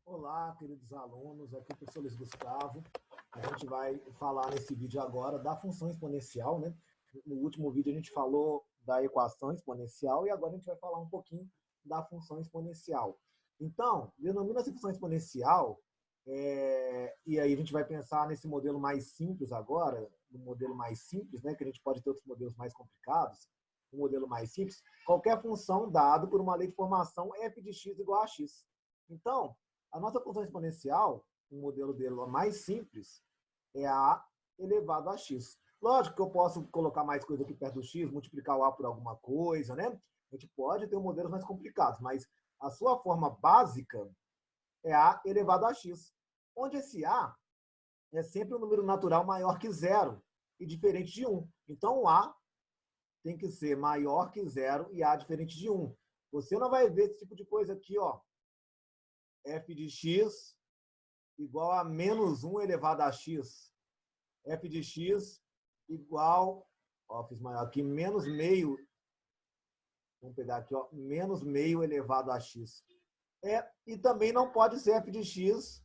Olá, queridos alunos, aqui é o professor Luiz Gustavo. A gente vai falar nesse vídeo agora da função exponencial, né? No último vídeo a gente falou da equação exponencial e agora a gente vai falar um pouquinho da função exponencial. Então, denomina-se função exponencial, e aí a gente vai pensar nesse modelo mais simples agora, no modelo mais simples, né? Que a gente pode ter outros modelos mais complicados. Um modelo mais simples, qualquer função dado por uma lei de formação f de x igual a x. Então, a nossa função exponencial, o modelo dele mais simples, é a elevado a x. Lógico que eu posso colocar mais coisa aqui perto do x, multiplicar o a por alguma coisa, né? A gente pode ter modelos mais complicados, mas a sua forma básica é a elevado a x, onde esse a é sempre um número natural maior que zero e diferente de 1. Então, o a tem que ser maior que zero e a diferente de 1. Você não vai ver esse tipo de coisa aqui, ó. F de x igual a menos 1 elevado a x. F de x igual, ó, fiz maior aqui, menos meio, vamos pegar aqui, ó, menos meio elevado a x. E também não pode ser f de x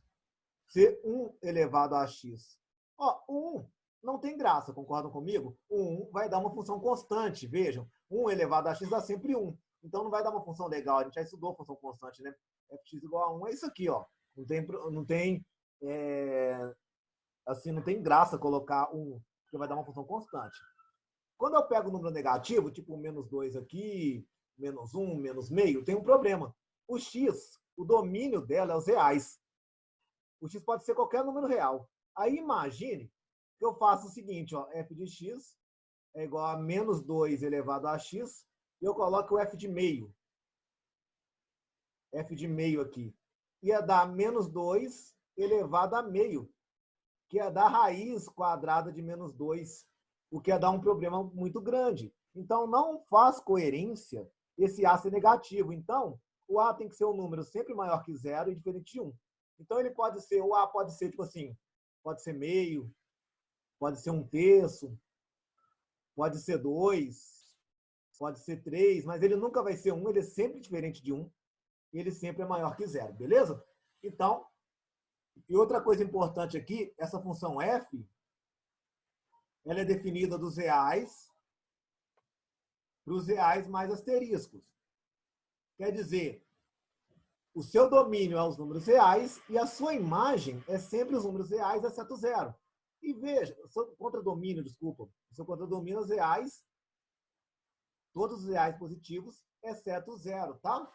ser 1 elevado a x. Ó, o 1 não tem graça, concordam comigo? O 1 vai dar uma função constante, vejam. 1 elevado a x dá sempre 1. Então não vai dar uma função legal, a gente já estudou função constante, né? Fx igual a 1 é isso aqui, ó. Não tem graça colocar 1, porque vai dar uma função constante. Quando eu pego o número negativo, tipo menos 2 aqui, menos 1, menos meio, tem um problema. O x, o domínio dela é os reais. O x pode ser qualquer número real. Aí imagine que eu faço o seguinte, ó, f de x é igual a menos 2 elevado a x, e eu coloco o f de meio. F de meio aqui. Ia dar menos 2 elevado a meio, que ia dar raiz quadrada de menos 2, o que ia dar um problema muito grande. Então, não faz coerência esse A ser negativo. Então, o A tem que ser um número sempre maior que zero e diferente de 1. Então, ele pode ser, o A pode ser, tipo assim, pode ser meio, pode ser 1/3, pode ser 2, pode ser 3, mas ele nunca vai ser 1, ele é sempre diferente de 1, e ele sempre é maior que zero, beleza? Então, e outra coisa importante aqui, essa função f, ela é definida dos reais para os reais mais asteriscos. Quer dizer, o seu domínio é os números reais e a sua imagem é sempre os números reais, exceto zero. E veja, o seu contradomínio, desculpa, o seu contradomínio é os reais, todos os reais positivos, exceto zero, tá?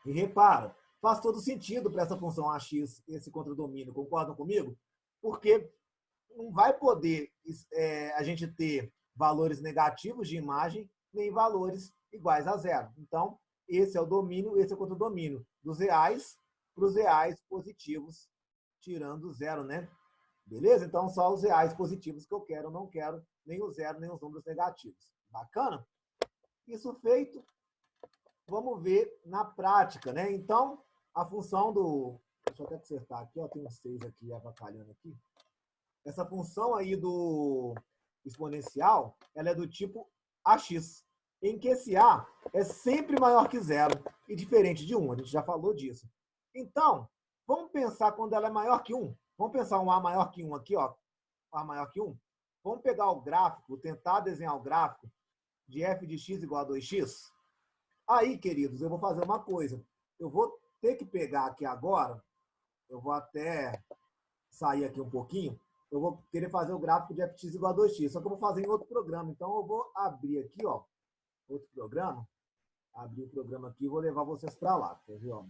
E repara, faz todo sentido para essa função AX, esse contradomínio, concordam comigo? Porque não vai poder a gente ter valores negativos de imagem, nem valores iguais a zero. Então, esse é o domínio, esse é o contradomínio. Dos reais para os reais positivos, tirando zero, né? Beleza? Então, só os reais positivos que eu quero, não quero nem o zero, nem os números negativos. Bacana? Isso feito, vamos ver na prática, né? Então, a função do... Deixa eu até consertar aqui, ó, tem um 6 aqui avacalhando aqui. Essa função aí do exponencial, ela é do tipo AX, em que esse A é sempre maior que zero e diferente de 1. A gente já falou disso. Então, vamos pensar quando ela é maior que 1. Vamos pensar um A maior que 1 aqui, ó. A maior que 1. Vamos pegar o gráfico, tentar desenhar o gráfico de f de x igual a 2x. Aí, queridos, eu vou fazer uma coisa. Eu vou ter que pegar aqui agora, eu vou até sair aqui um pouquinho, eu vou querer fazer o gráfico de fx igual a 2x, só que eu vou fazer em outro programa. Então, eu vou abrir aqui, ó, outro programa, abrir o programa aqui e vou levar vocês para lá. Quer ver, ó?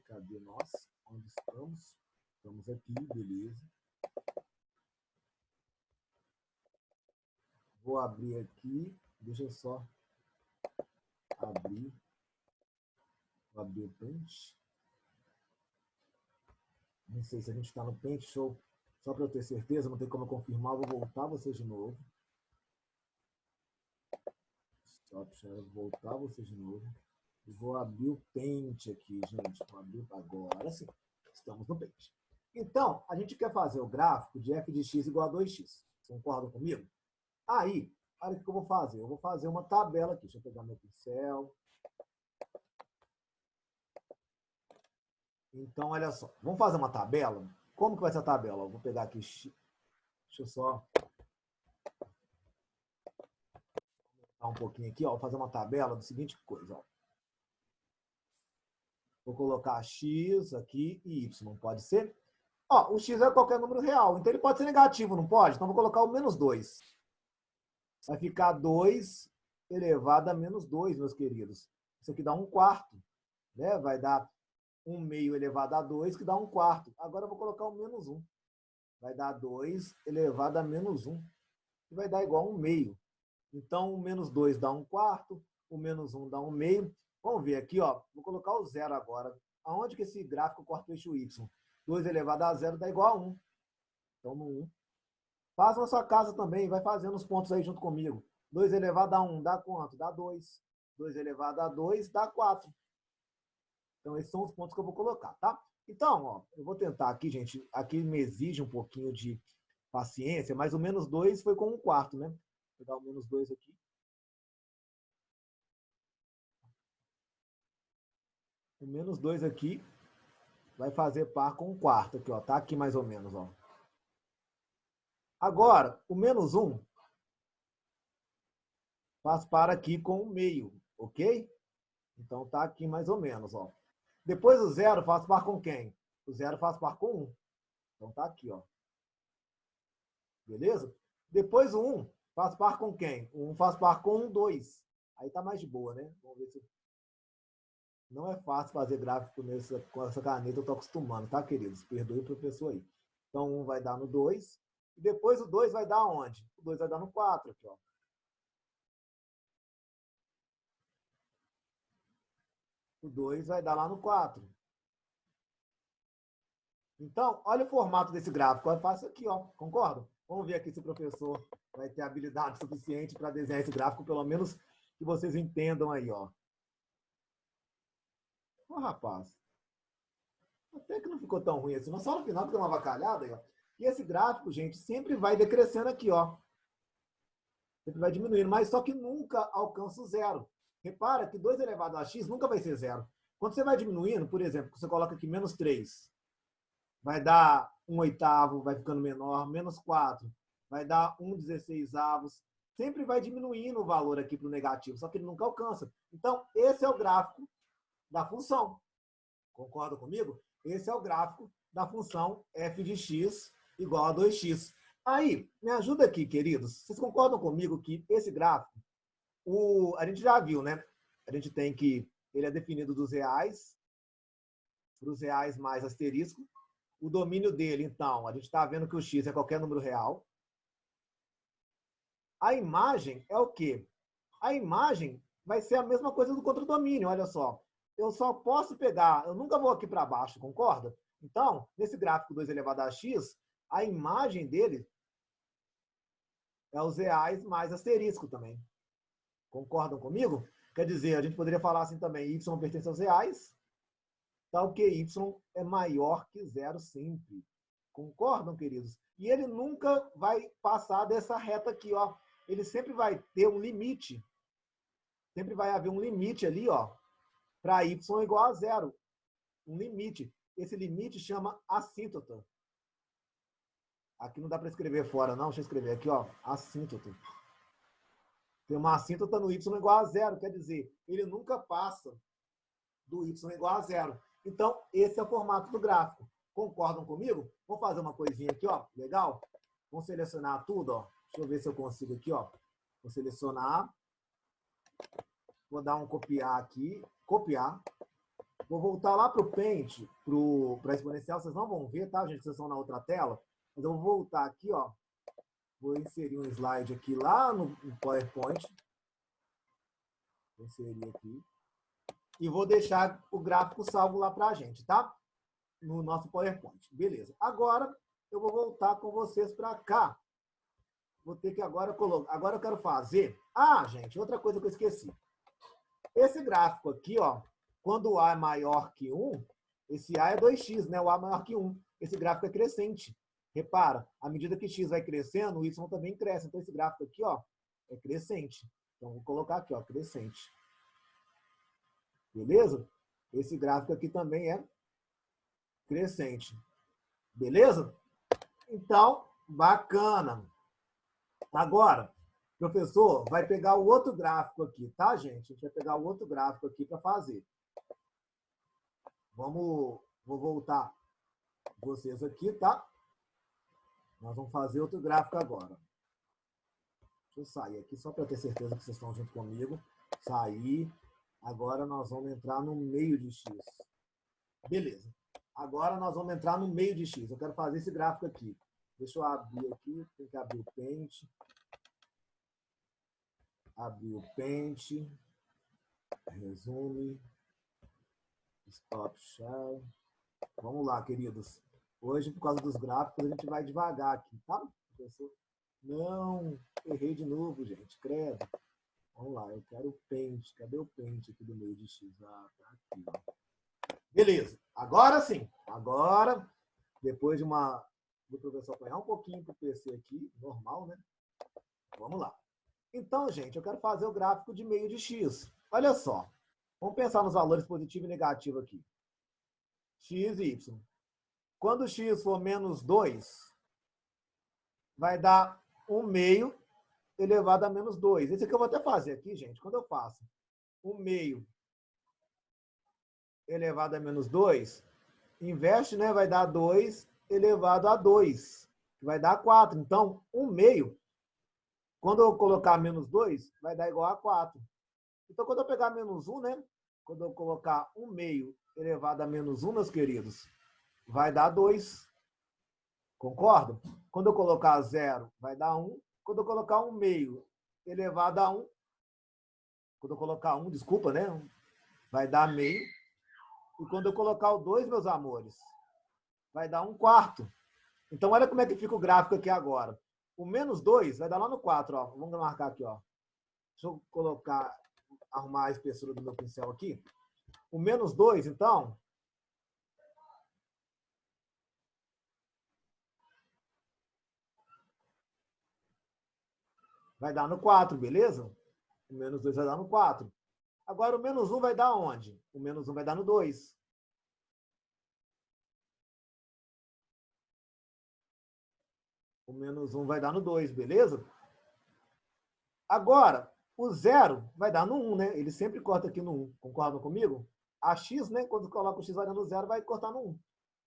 Cadê nós? Onde estamos? Estamos aqui, beleza. Vou abrir aqui, deixa eu só abrir. Vou abrir o Paint. Não sei se a gente está no Paint, show. Só para eu ter certeza, não tem como eu confirmar, eu vou voltar vocês de novo. Vou voltar vocês de novo. E vou abrir o Paint aqui, gente. Vou abrir agora sim. Estamos no Paint. Então, a gente quer fazer o gráfico de f de x igual a 2x. Concordam comigo? Aí, olha o que eu vou fazer. Eu vou fazer uma tabela aqui. Deixa eu pegar meu pincel. Então, olha só. Vamos fazer uma tabela? Como que vai ser a tabela? Eu vou pegar aqui. Deixa eu só dar um pouquinho aqui, ó. Vou fazer uma tabela da seguinte coisa, ó. Vou colocar x aqui e y, pode ser? Ó, o x é qualquer número real, então ele pode ser negativo, não pode? Então, vou colocar o menos 2. Vai ficar 2 elevado a menos 2, meus queridos. Isso aqui dá 1/4, né? Vai dar 1 meio elevado a 2, que dá 1/4. Agora eu vou colocar o menos 1. Vai dar 2 elevado a menos 1, que vai dar igual a 1 meio. Então, o menos 2 dá 1/4, o menos 1 dá 1 meio. Vamos ver aqui, ó. Vou colocar o zero agora. Aonde que esse gráfico corta o eixo y? 2 elevado a 0 dá igual a 1. Então, no 1. Faz na sua casa também, vai fazendo os pontos aí junto comigo. 2 elevado a 1 dá quanto? Dá 2. 2 elevado a 2 dá 4. Então, esses são os pontos que eu vou colocar, tá? Então, ó, eu vou tentar aqui, gente. Aqui me exige um pouquinho de paciência, mas o menos 2 foi com 1/4, né? Vou dar o menos 2 aqui. O menos 2 aqui vai fazer par com 1/4 aqui, ó. Tá aqui mais ou menos, ó. Agora, o menos 1 faz par aqui com 1 meio, ok? Então tá aqui mais ou menos, ó. Depois o zero faz par com quem? O zero faz par com 1. Então tá aqui, ó. Beleza? Depois o 1 faz par com quem? O 1 faz par com 2. Aí tá mais de boa, né? Vamos ver se... Não é fácil fazer gráfico com essa caneta, eu tô acostumando, tá, queridos? Perdoe o professor aí. Então, 1 vai dar no 2. E depois o 2 vai dar onde? O 2 vai dar no 4 aqui, ó. O 2 vai dar lá no 4. Então, olha o formato desse gráfico. Eu faço aqui, ó. Concordo? Vamos ver aqui se o professor vai ter habilidade suficiente para desenhar esse gráfico, pelo menos que vocês entendam aí, ó. Ô, rapaz. Até que não ficou tão ruim assim. Mas só no final que deu uma avacalhada aí, ó. E esse gráfico, gente, sempre vai decrescendo aqui, ó. Sempre vai diminuindo, mas só que nunca alcança o zero. Repara que 2 elevado a x nunca vai ser zero. Quando você vai diminuindo, por exemplo, você coloca aqui menos 3, vai dar 1/8, vai ficando menor, menos 4, vai dar 1/16. Sempre vai diminuindo o valor aqui para o negativo, só que ele nunca alcança. Então, esse é o gráfico da função. Concorda comigo? Esse é o gráfico da função f de x igual a 2x. Aí, me ajuda aqui, queridos. Vocês concordam comigo que esse gráfico, a gente já viu, né? A gente tem que ele é definido dos reais, para os reais mais asterisco. O domínio dele, então, a gente está vendo que o x é qualquer número real. A imagem é o quê? A imagem vai ser a mesma coisa do contradomínio, olha só. Eu só posso pegar, eu nunca vou aqui para baixo, concorda? Então, nesse gráfico 2 elevado a x, a imagem dele é os reais mais asterisco também. Concordam comigo? Quer dizer, a gente poderia falar assim também, y pertence aos reais, tal que y é maior que zero sempre. Concordam, queridos? E ele nunca vai passar dessa reta aqui, ó. Ele sempre vai ter um limite. Sempre vai haver um limite ali, ó, para y igual a zero. Um limite. Esse limite chama assíntota. Aqui não dá para escrever fora, não. Deixa eu escrever aqui, ó. Assíntota. Tem uma assíntota no y igual a zero. Quer dizer, ele nunca passa do y igual a zero. Então, esse é o formato do gráfico. Concordam comigo? Vamos fazer uma coisinha aqui, ó. Legal? Vamos selecionar tudo, ó. Deixa eu ver se eu consigo aqui, ó. Vou selecionar. Vou dar um copiar aqui. Copiar. Vou voltar lá para o Paint, para a exponencial. Vocês não vão ver, tá, gente? Vocês estão na outra tela. Mas eu vou voltar aqui, ó. Vou inserir um slide aqui lá no PowerPoint. Vou inserir aqui. E vou deixar o gráfico salvo lá para a gente, tá? No nosso PowerPoint. Beleza. Agora, eu vou voltar com vocês para cá. Vou ter que agora colocar. Agora eu quero fazer... Ah, gente, outra coisa que eu esqueci. Esse gráfico aqui, ó, quando o A é maior que 1, esse A é 2x, né? O A é maior que 1. Esse gráfico é crescente. Repara, à medida que x vai crescendo, o y também cresce. Então, esse gráfico aqui, ó, é crescente. Então, vou colocar aqui, ó, crescente. Beleza? Esse gráfico aqui também é crescente. Beleza? Então, bacana. Agora, o professor vai pegar o outro gráfico aqui, tá, gente? A gente vai pegar o outro gráfico aqui para fazer. Vou voltar vocês aqui, tá? Nós vamos fazer outro gráfico agora. Deixa eu sair aqui só para ter certeza que vocês estão junto comigo. Sair. Agora nós vamos entrar no meio de X. Beleza. Agora nós vamos entrar no meio de X. Eu quero fazer esse gráfico aqui. Deixa eu abrir aqui. Tem que abrir o Paint. Abrir o Paint. Resume. Stop Share. Vamos lá, queridos. Hoje, por causa dos gráficos, a gente vai devagar aqui, tá? Professor? Não, errei de novo, gente. Credo. Vamos lá, eu quero o Paint. Cadê o Paint aqui do meio de X? Ah, tá aqui, ó. Beleza. Agora sim. Agora, depois do professor apanhar um pouquinho pro PC aqui, normal, né? Vamos lá. Então, gente, eu quero fazer o gráfico de meio de X. Olha só. Vamos pensar nos valores positivo e negativo aqui. X e Y. Quando X for menos 2, vai dar 1 meio elevado a menos 2. Esse aqui eu vou até fazer aqui, gente. Quando eu faço 1 meio elevado a menos 2, inverte, né? Vai dar 2 elevado a 2, que vai dar 4. Então, 1 meio, quando eu colocar menos 2, vai dar igual a 4. Então, quando eu pegar menos 1, né? Quando eu colocar 1 meio elevado a menos 1, meus queridos, vai dar 2. Concordo? Quando eu colocar 0, vai dar 1. Quando eu colocar 1 meio elevado a 1, quando eu colocar 1, desculpa, né? Vai dar meio. E quando eu colocar o 2, meus amores, vai dar 1 quarto. Então, olha como é que fica o gráfico aqui agora. O menos 2 vai dar lá no 4, ó. Vamos marcar aqui, ó. Deixa eu arrumar a espessura do meu pincel aqui. O menos 2, então, vai dar no 4, beleza? O menos 2 vai dar no 4. Agora, o menos 1 vai dar onde? O menos 1 vai dar no 2. O menos 1 vai dar no 2, beleza? Agora, o 0 vai dar no 1, né? Ele sempre corta aqui no 1. Concordam comigo? A x, né? Quando coloca o x vai dar no 0, vai cortar no 1.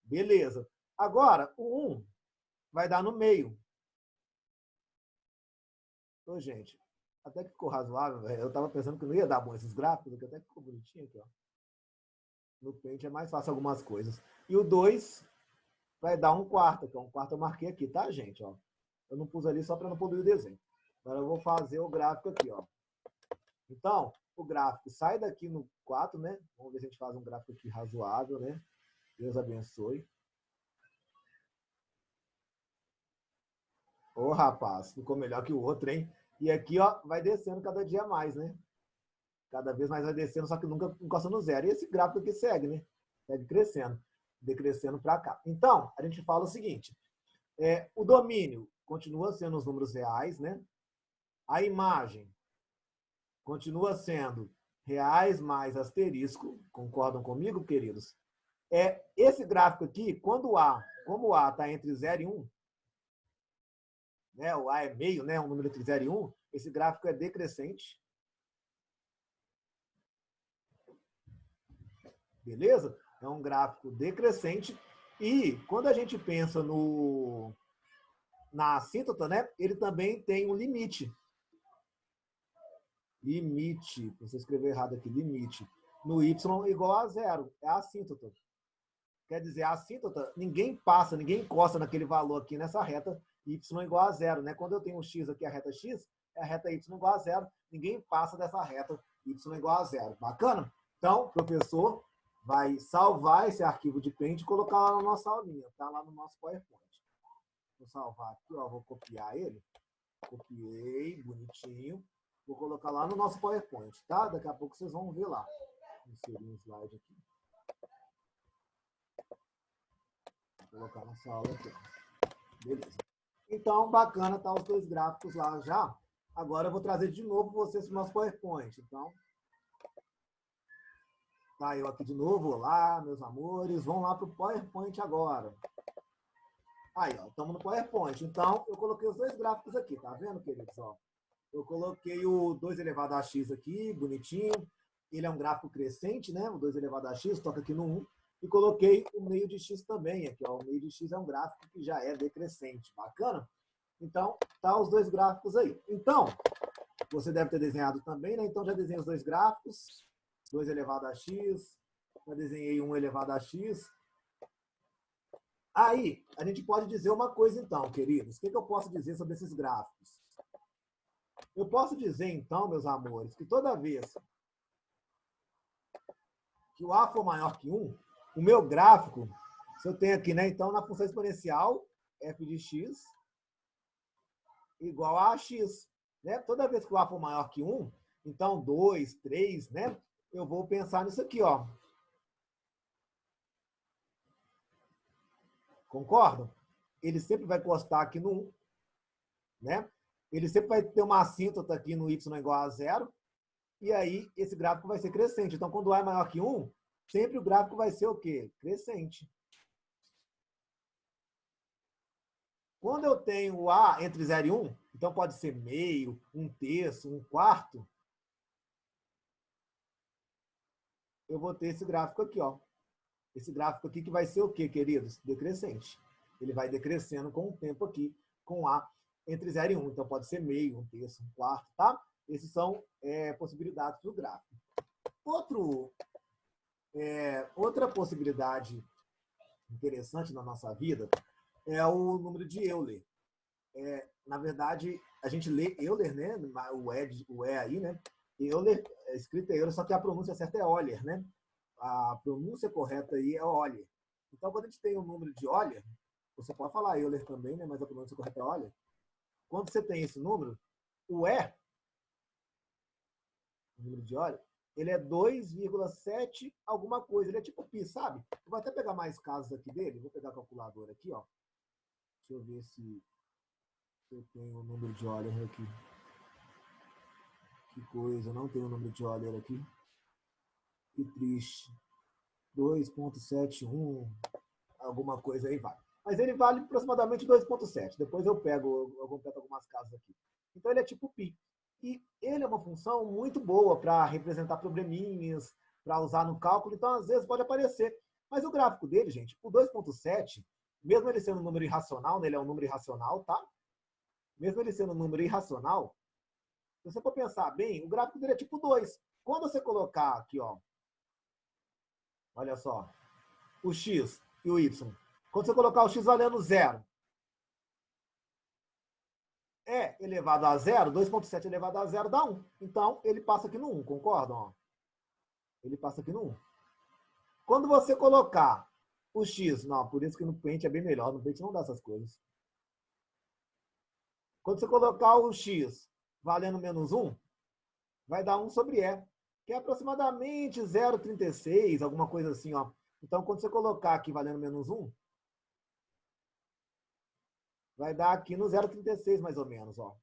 Beleza. Agora, o 1 vai dar no meio. Ô, gente, até que ficou razoável, velho. Eu estava pensando que não ia dar bom esses gráficos, que até que ficou bonitinho aqui, ó. No Paint é mais fácil algumas coisas. E o 2 vai dar 1 quarto, que é 1 quarto eu marquei aqui, tá, gente? Ó. Eu não pus ali só para não poluir o desenho. Agora eu vou fazer o gráfico aqui, ó. Então, o gráfico sai daqui no 4, né? Vamos ver se a gente faz um gráfico aqui razoável, né? Deus abençoe. Ô, rapaz, ficou melhor que o outro, hein? E aqui, ó, vai descendo cada dia mais, né? Cada vez mais vai descendo, só que nunca encosta no 0. E esse gráfico aqui segue, né? Segue crescendo, decrescendo para cá. Então, a gente fala o seguinte. O domínio continua sendo os números reais, né? A imagem continua sendo reais mais asterisco. Concordam comigo, queridos? Esse gráfico aqui, como o A está entre 0 e 1, né? O A é meio, né? Um número entre 0 e 1, esse gráfico é decrescente. Beleza? É um gráfico decrescente. E quando a gente pensa na assíntota, né? Ele também tem um limite. Limite. Você escreveu errado aqui, limite. No y igual a 0. É a assíntota. Quer dizer, a assíntota, ninguém passa, ninguém encosta naquele valor aqui nessa reta y igual a 0. Né? Quando eu tenho um x aqui, a reta x, é a reta y igual a 0. Ninguém passa dessa reta y igual a 0. Bacana? Então, o professor vai salvar esse arquivo de Paint e colocar lá na nossa aulinha, tá? Lá no nosso PowerPoint. Vou salvar aqui, ó, vou copiar ele. Copiei, bonitinho. Vou colocar lá no nosso PowerPoint, tá? Daqui a pouco vocês vão ver lá. Inserir um slide aqui. Vou colocar nossa aula aqui. Beleza. Então, bacana, tá os dois gráficos lá já. Agora eu vou trazer de novo vocês para o nosso PowerPoint. Então, Tá, eu aqui de novo. Olá, meus amores. Vamos lá para o PowerPoint agora. Aí, ó, estamos no PowerPoint. Então, eu coloquei os dois gráficos aqui, tá vendo, queridos? Ó, eu coloquei o 2 elevado a x aqui, bonitinho. Ele é um gráfico crescente, né? O 2 elevado a x, toca aqui no 1. E coloquei o meio de x também aqui, ó. O meio de x é um gráfico que já é decrescente. Bacana? Então, tá os dois gráficos aí. Então, você deve ter desenhado também, né? Então, já desenhei os dois gráficos. 2 elevado a x. Já desenhei 1 elevado a x. Aí, a gente pode dizer uma coisa, então, queridos. O que eu posso dizer sobre esses gráficos? Eu posso dizer, então, meus amores, que toda vez que o A for maior que 1, o meu gráfico, se eu tenho aqui, né? Então, na função exponencial, f de x igual a x. Né? Toda vez que o A for maior que 1, então 2, 3, né? Eu vou pensar nisso aqui, ó. Concordam? Ele sempre vai encostar aqui no 1, né? Ele sempre vai ter uma assíntota aqui no y igual a 0, e aí esse gráfico vai ser crescente. Então, quando A é maior que 1, sempre o gráfico vai ser o quê? Crescente. Quando eu tenho o A entre 0 e 1, então pode ser meio, 1/3, 1/4, eu vou ter esse gráfico aqui, ó. Esse gráfico aqui que vai ser o quê, queridos? Decrescente. Ele vai decrescendo com o tempo aqui, com A entre 0 e 1. Então, pode ser meio, 1/3, 1/4, tá? Esses são possibilidades do gráfico. Outra possibilidade interessante na nossa vida é o número de Euler. Na verdade, a gente lê Euler, né? O E aí, né? Euler, escrito Euler, só que a pronúncia certa é Euler, né? A pronúncia correta aí é Euler. Então, quando a gente tem o número de Euler, você pode falar Euler também, né? Mas a pronúncia correta é Euler. Quando você tem esse número, o E, o número de Euler, ele é 2,7 alguma coisa. Ele é tipo π, sabe? Eu vou até pegar mais casos aqui dele. Vou pegar a calculadora aqui, ó. Deixa eu ver se eu tenho o número de Euler aqui. Que coisa, não tenho o número de Euler aqui. Que triste. 2,71, alguma coisa aí vai. Mas ele vale aproximadamente 2,7. Depois eu completo algumas casas aqui. Então ele é tipo π. E ele é uma função muito boa para representar probleminhas, para usar no cálculo, então às vezes pode aparecer. Mas o gráfico dele, gente, o 2,7, mesmo ele sendo um número irracional, né, ele é um número irracional, tá? Mesmo ele sendo um número irracional, se você for pensar bem, o gráfico dele é tipo 2. Quando você colocar aqui, ó, olha só, o x e o y, quando você colocar o x valendo 0, elevado a 0, 2,7 elevado a 0 dá 1. Então, ele passa aqui no 1, concordam? Ó? Ele passa aqui no 1. Quando você colocar o x, não, por isso que no Paint é bem melhor, no Paint não dá essas coisas. Quando você colocar o x valendo menos 1, vai dar 1 sobre E, que é aproximadamente 0,36, alguma coisa assim, ó. Então, quando você colocar aqui valendo menos 1, vai dar aqui no 0,36 mais ou menos, ó.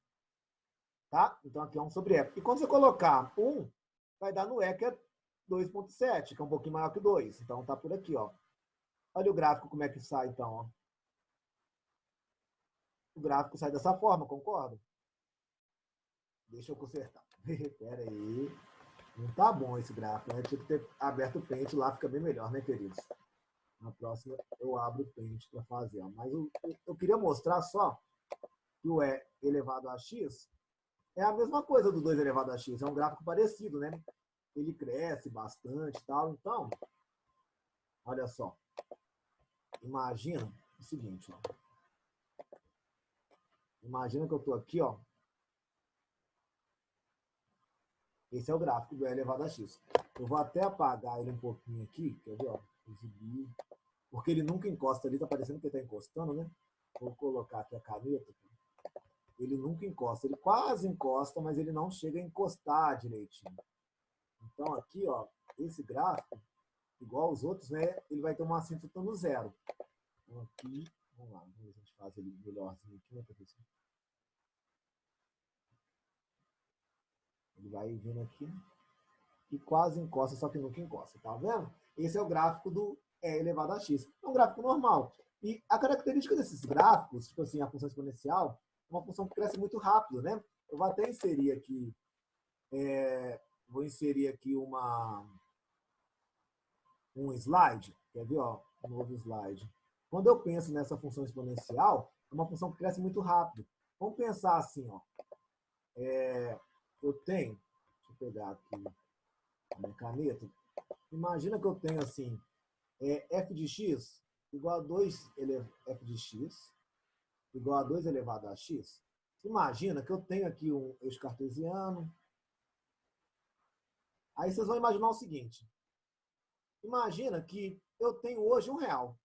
Tá? Então, aqui é 1 sobre E. E quando você colocar 1, vai dar no E, que é 2,7, que é um pouquinho maior que 2. Então, tá por aqui, ó. Olha o gráfico como é que sai, então, ó. O gráfico sai dessa forma, concorda? Deixa eu consertar. Pera aí. Não tá bom esse gráfico, né? Tinha que ter aberto o Paint lá, fica bem melhor, né, queridos? Na próxima eu abro o Paint para fazer. Ó. Mas eu queria mostrar só que o E elevado a x é a mesma coisa do 2 elevado a x. É um gráfico parecido, né? Ele cresce bastante e tal. Então, olha só. Imagina o seguinte, ó. Imagina que eu estou aqui, ó. Esse é o gráfico do E elevado a x. Eu vou até apagar ele um pouquinho aqui, quer ver, ó? Exibir. Porque ele nunca encosta ali, tá parecendo que ele tá encostando, né? Vou colocar aqui a caneta. Ele nunca encosta. Ele quase encosta, mas ele não chega a encostar direitinho. Então, aqui, ó, esse gráfico, igual os outros, né? Ele vai ter uma assíntota no 0. Então, aqui, vamos lá, a gente faz ele melhorzinho aqui, né, professor? Ele vai vindo aqui. que quase encosta, só que nunca encosta, tá vendo? Esse é o gráfico do E elevado a x. É um gráfico normal. E a característica desses gráficos, tipo assim, a função exponencial, é uma função que cresce muito rápido, né? Eu vou até inserir aqui, um slide, quer ver, ó, um novo slide. Quando eu penso nessa função exponencial, é uma função que cresce muito rápido. Vamos pensar assim, ó. Eu tenho, deixa eu pegar aqui a minha caneta. Imagina que eu tenho assim, f de x igual a 2 f de x igual a 2 elevado a x. Imagina que eu tenho aqui um eixo cartesiano. Aí vocês vão imaginar o seguinte. Imagina que eu tenho hoje R$1. Olha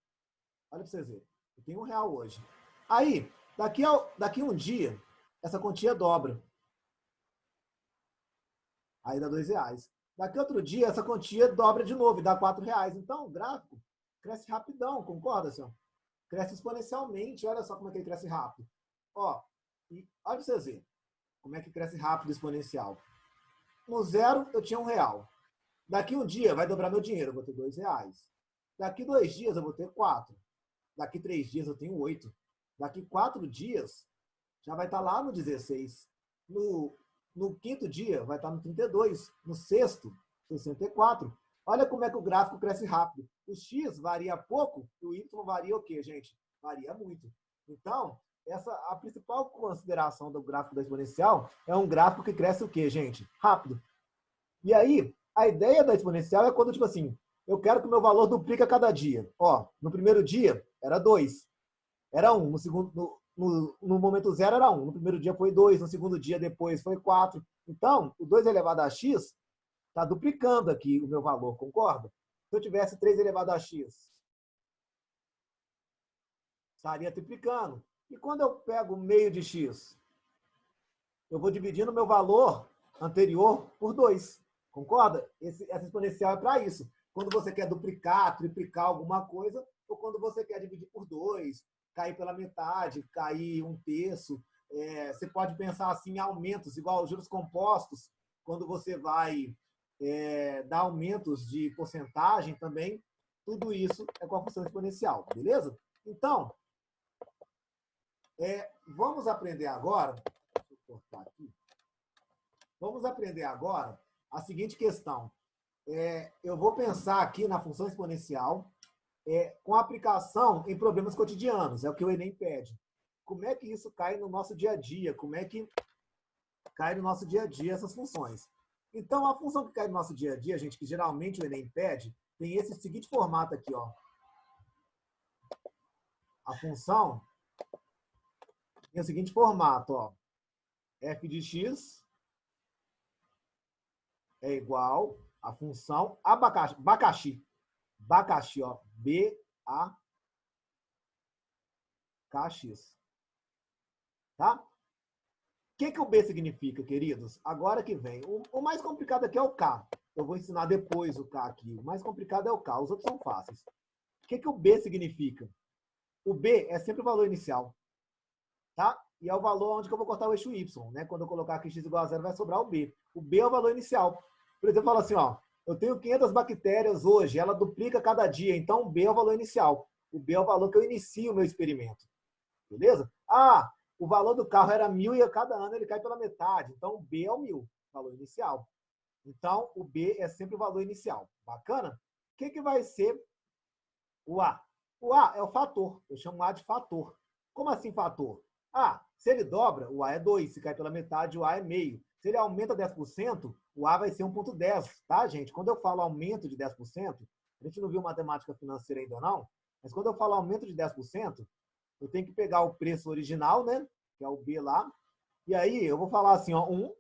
para vocês verem. Eu tenho R$1 hoje. Aí, daqui a um dia, essa quantia dobra. Aí dá R$2. Daqui a outro dia, essa quantia dobra de novo e dá R$4. Então, o gráfico cresce rapidão, concorda, senhor? Cresce exponencialmente. Olha só como é que ele cresce rápido. Ó, e olha para vocês verem como é que cresce rápido exponencial. No zero, eu tinha R$1. Daqui um dia, vai dobrar meu dinheiro, eu vou ter R$2. Daqui 2 dias, eu vou ter 4. Daqui 3 dias, eu tenho 8. Daqui 4 dias, já vai estar lá no 16. No quinto dia, vai estar no 32. No sexto, 64. Olha como é que o gráfico cresce rápido. O x varia pouco, e o y varia o quê, gente? Varia muito. Então, a principal consideração do gráfico da exponencial é um gráfico que cresce o quê, gente? Rápido. E aí, a ideia da exponencial é quando, tipo assim, eu quero que o meu valor duplique a cada dia. Ó, no primeiro dia, era 2. Era 1. No momento zero, era 1. No primeiro dia foi 2. No segundo dia, depois, foi 4. Então, o 2 elevado a x está duplicando aqui o meu valor, concorda? Se eu tivesse 3 elevado a x, estaria triplicando. E quando eu pego meio de x, eu vou dividindo o meu valor anterior por 2. Concorda? Essa exponencial é para isso. Quando você quer duplicar, triplicar alguma coisa, ou quando você quer dividir por 2, cair pela metade, cair um terço. Você pode pensar assim em aumentos, igual juros compostos, quando você vai dar aumentos de porcentagem também. Tudo isso é com a função exponencial, beleza? Então, vamos aprender agora. Deixa eu cortar aqui. Vamos aprender agora a seguinte questão. Eu vou pensar aqui na função exponencial com aplicação em problemas cotidianos. É o que o Enem pede. Como é que isso cai no nosso dia a dia? Como é que cai no nosso dia a dia essas funções? Então, a função que cai no nosso dia a dia, gente, que geralmente o Enem pede, tem esse seguinte formato aqui, ó. A função tem o seguinte formato, ó. F de x é igual a função abacaxi. Abacaxi, ó. B-A-K-X. Tá? O que o B significa, queridos? Agora que vem. O mais complicado aqui é o K. Eu vou ensinar depois o K aqui. O mais complicado é o K. Os outros são fáceis. O que o B significa? O B é sempre o valor inicial. Tá? E é o valor onde que eu vou cortar o eixo Y. Né? Quando eu colocar aqui x igual a 0, vai sobrar o B. O B é o valor inicial. Por exemplo, eu falo assim, ó. Eu tenho 500 bactérias hoje. Ela duplica cada dia. Então, o B é o valor inicial. O B é o valor que eu inicio o meu experimento. Beleza? O valor do carro era 1.000 e a cada ano ele cai pela metade. Então, o B é o 1.000, valor inicial. Então, o B é sempre o valor inicial. Bacana? O que vai ser o A? O A é o fator. Eu chamo o A de fator. Como assim fator? Se ele dobra, o A é 2. Se cai pela metade, o A é meio. Se ele aumenta 10%, o A vai ser 1,10. Tá, gente? Quando eu falo aumento de 10%, a gente não viu matemática financeira ainda não, mas quando eu falo aumento de 10%, eu tenho que pegar o preço original, né? Que é o B lá. E aí eu vou falar assim, ó, 1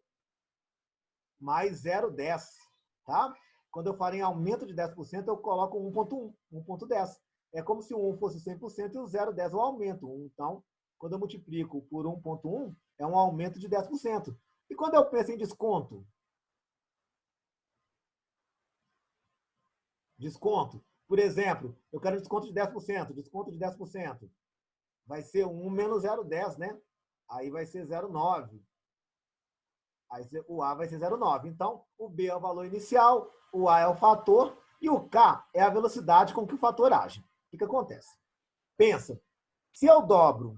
mais 0,10, tá? Quando eu falo em aumento de 10%, eu coloco 1,1, 1,10. É como se o 1 fosse 100% e o 0,10 é o aumento. Então, quando eu multiplico por 1,1, é um aumento de 10%. E quando eu penso em desconto? Desconto. Por exemplo, eu quero desconto de 10%. Desconto de 10%. Vai ser 1 menos 0,10, né? Aí vai ser 0,9. Aí o A vai ser 0,9. Então, o B é o valor inicial, o A é o fator e o K é a velocidade com que o fator age. O que acontece? Pensa, se eu dobro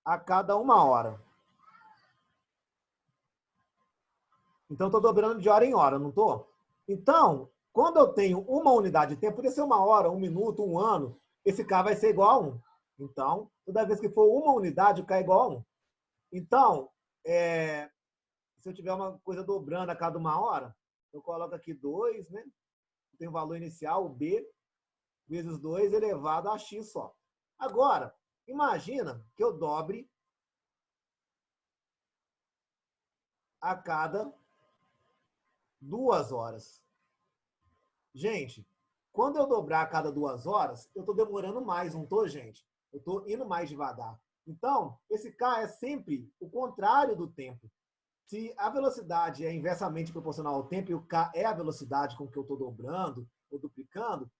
a cada 1 hora. Então, estou dobrando de hora em hora, não estou? Então, quando eu tenho uma unidade de tempo, podia ser 1 hora, 1 minuto, 1 ano, esse K vai ser igual a 1. Então, toda vez que for uma unidade, o K é igual a 1. Então, se eu tiver uma coisa dobrando a cada 1 hora, eu coloco aqui 2, né? Tem o valor inicial, o B, vezes 2 elevado a x só. Agora, imagina que eu dobre a cada 2 horas. Gente, quando eu dobrar a cada 2 horas, eu estou demorando mais, não estou, gente? Eu estou indo mais devagar. Então, esse K é sempre o contrário do tempo. Se a velocidade é inversamente proporcional ao tempo e o K é a velocidade com que eu estou dobrando ou duplicando,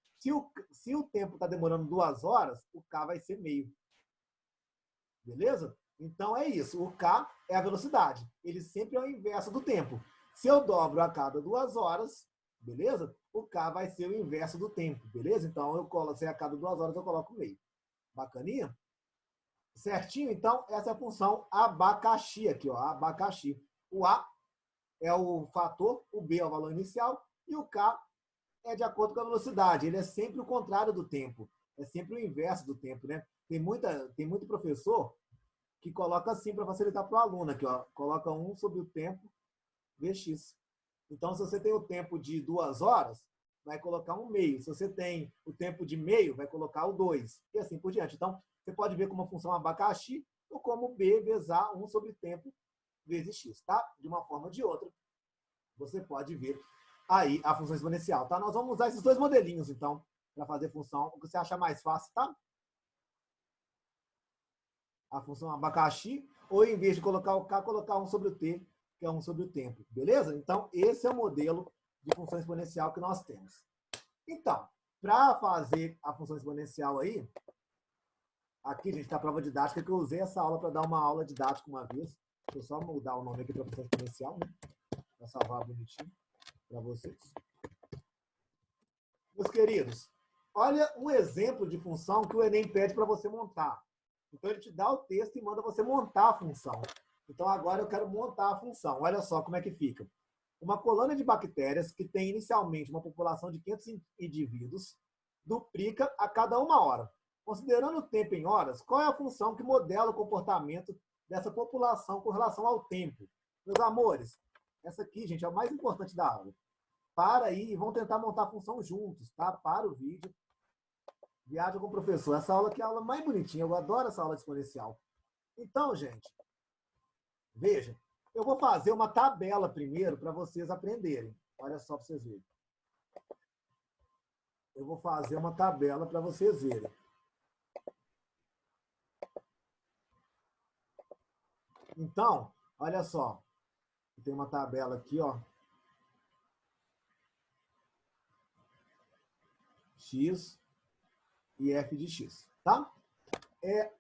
se o tempo está demorando 2 horas, o K vai ser meio. Beleza? Então é isso. O K é a velocidade. Ele sempre é o inverso do tempo. Se eu dobro a cada 2 horas, beleza? O K vai ser o inverso do tempo, beleza? Então eu coloco, se a cada 2 horas eu coloco meio. Bacaninha? Certinho? Então, essa é a função abacaxi aqui, ó. Abacaxi. O A é o fator, o B é o valor inicial e o K é de acordo com a velocidade. Ele é sempre o contrário do tempo. É sempre o inverso do tempo, né? Tem muito professor que coloca assim para facilitar para o aluno aqui, ó. Coloca 1 sobre o tempo Vx. Então, se você tem o tempo de 2 horas, vai colocar 1 meio. Se você tem o tempo de meio, vai colocar o 2. E assim por diante. Então, você pode ver como a função abacaxi ou como B vezes A, 1 sobre tempo vezes x, tá? De uma forma ou de outra, você pode ver aí a função exponencial, tá? Nós vamos usar esses dois modelinhos, então, para fazer função, o que você achar mais fácil, tá? A função abacaxi, ou em vez de colocar o K, colocar 1 sobre o T, que é 1 sobre o tempo, beleza? Então, esse é o modelo de função exponencial que nós temos. Então, para fazer a função exponencial aí, aqui, gente, está a prova didática, que eu usei essa aula para dar uma aula didática uma vez. Deixa eu só mudar o nome aqui para função exponencial, né? Para salvar bonitinho para vocês. Meus queridos, olha um exemplo de função que o Enem pede para você montar. Então, ele te dá o texto e manda você montar a função. Então, agora eu quero montar a função. Olha só como é que fica. Uma colônia de bactérias que tem inicialmente uma população de 500 indivíduos duplica a cada 1 hora. Considerando o tempo em horas, qual é a função que modela o comportamento dessa população com relação ao tempo? Meus amores, essa aqui, gente, é o mais importante da aula. Para aí e vão tentar montar a função juntos, tá? Para o vídeo. Viaja com o professor. Essa aula aqui é a aula mais bonitinha. Eu adoro essa aula de exponencial. Então, gente, veja, eu vou fazer uma tabela primeiro para vocês aprenderem. Olha só para vocês verem. Eu vou fazer uma tabela para vocês verem. Então, olha só. Tem uma tabela aqui, ó. X e f de x, tá?